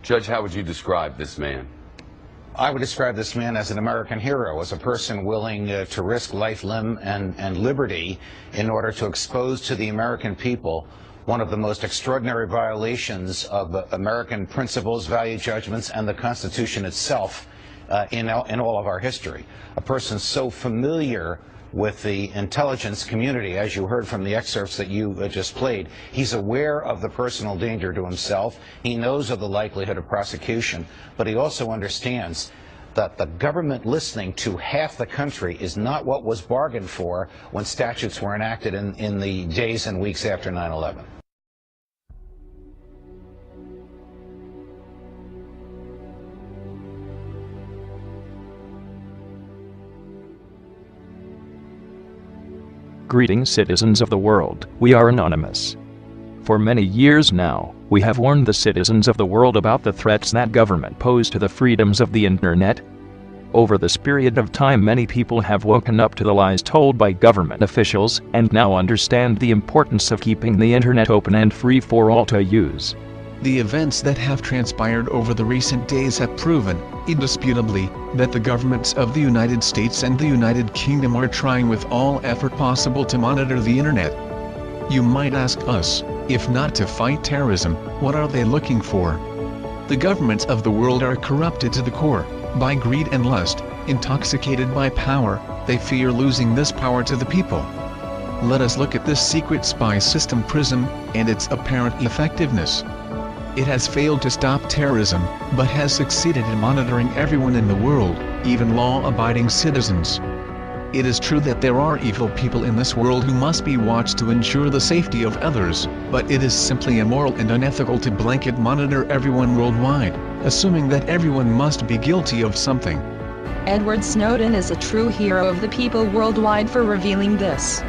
Judge, how would you describe this man? I would describe this man as an American hero, as a person willing to risk life, limb, and liberty in order to expose to the American people one of the most extraordinary violations of American principles, value judgments, and the Constitution itself in all of our history. A person so familiar with the intelligence community, as you heard from the excerpts that you just played. He's aware of the personal danger to himself. He knows of the likelihood of prosecution, but he also understands that the government listening to half the country is not what was bargained for when statutes were enacted in the days and weeks after 9/11. Greetings, citizens of the world. We are anonymous. For many years now, we have warned the citizens of the world about the threats that government pose to the freedoms of the internet. Over this period of time, many people have woken up to the lies told by government officials and now understand the importance of keeping the internet open and free for all to use. The events that have transpired over the recent days have proven, indisputably, that the governments of the United States and the United Kingdom are trying with all effort possible to monitor the internet. You might ask us, if not to fight terrorism, what are they looking for? The governments of the world are corrupted to the core, by greed and lust, intoxicated by power. They fear losing this power to the people. Let us look at this secret spy system Prism, and its apparent effectiveness. It has failed to stop terrorism, but has succeeded in monitoring everyone in the world, even law-abiding citizens. It is true that there are evil people in this world who must be watched to ensure the safety of others, but it is simply immoral and unethical to blanket monitor everyone worldwide, assuming that everyone must be guilty of something. Edward Snowden is a true hero of the people worldwide for revealing this.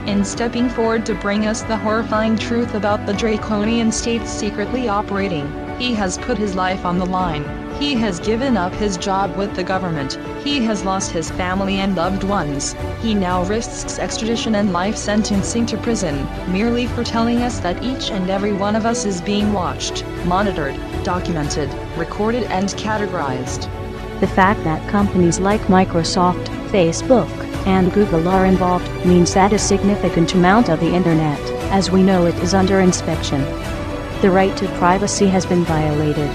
In stepping forward to bring us the horrifying truth about the draconian states secretly operating, he has put his life on the line. He has given up his job with the government. He has lost his family and loved ones. He now risks extradition and life sentencing to prison, merely for telling us that each and every one of us is being watched, monitored, documented, recorded and categorized. The fact that companies like Microsoft, Facebook, and Google are involved means that a significant amount of the internet, as we know it, is under inspection. The right to privacy has been violated.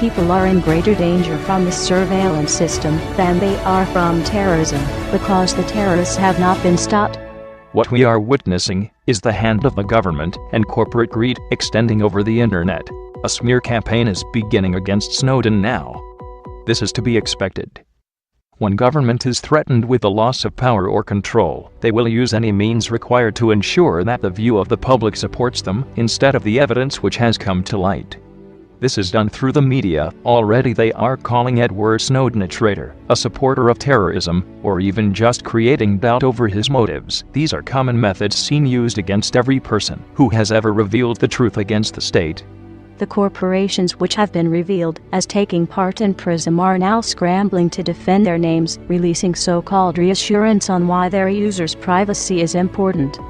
People are in greater danger from the surveillance system than they are from terrorism, because the terrorists have not been stopped. What we are witnessing is the hand of the government and corporate greed extending over the internet. A smear campaign is beginning against Snowden now. This is to be expected. When government is threatened with the loss of power or control, they will use any means required to ensure that the view of the public supports them, instead of the evidence which has come to light. This is done through the media. Already they are calling Edward Snowden a traitor, a supporter of terrorism, or even just creating doubt over his motives. These are common methods seen used against every person who has ever revealed the truth against the state. The corporations which have been revealed as taking part in Prism are now scrambling to defend their names, releasing so-called reassurance on why their users' privacy is important.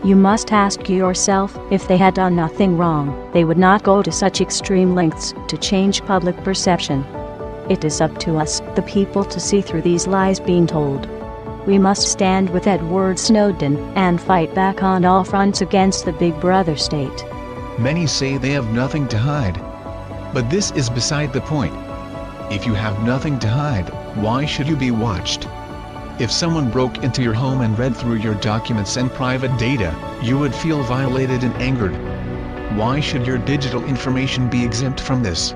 You must ask yourself, if they had done nothing wrong, they would not go to such extreme lengths to change public perception. It is up to us, the people, to see through these lies being told. We must stand with Edward Snowden and fight back on all fronts against the Big Brother state. Many say they have nothing to hide. But this is beside the point. If you have nothing to hide, why should you be watched? If someone broke into your home and read through your documents and private data, you would feel violated and angered. Why should your digital information be exempt from this?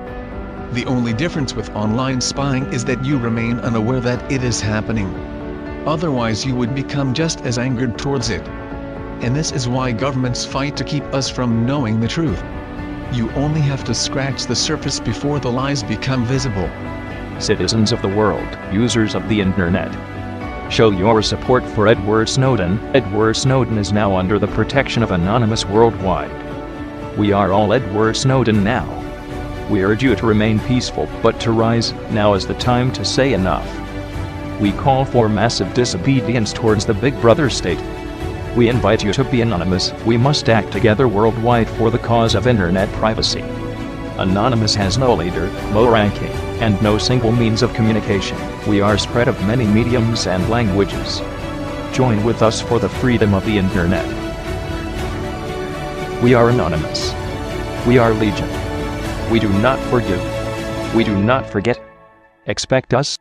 The only difference with online spying is that you remain unaware that it is happening. Otherwise you would become just as angered towards it. And this is why governments fight to keep us from knowing the truth. You only have to scratch the surface before the lies become visible. Citizens of the world, users of the internet, show your support for Edward Snowden. Edward Snowden is now under the protection of Anonymous worldwide. We are all Edward Snowden now. We urge you to remain peaceful, but to rise. Now is the time to say enough. We call for massive disobedience towards the Big Brother state. We invite you to be anonymous. We must act together worldwide for the cause of internet privacy. Anonymous has no leader, no ranking, and no single means of communication. We are spread of many mediums and languages. Join with us for the freedom of the internet. We are anonymous. We are legion. We do not forgive. We do not forget. Expect us.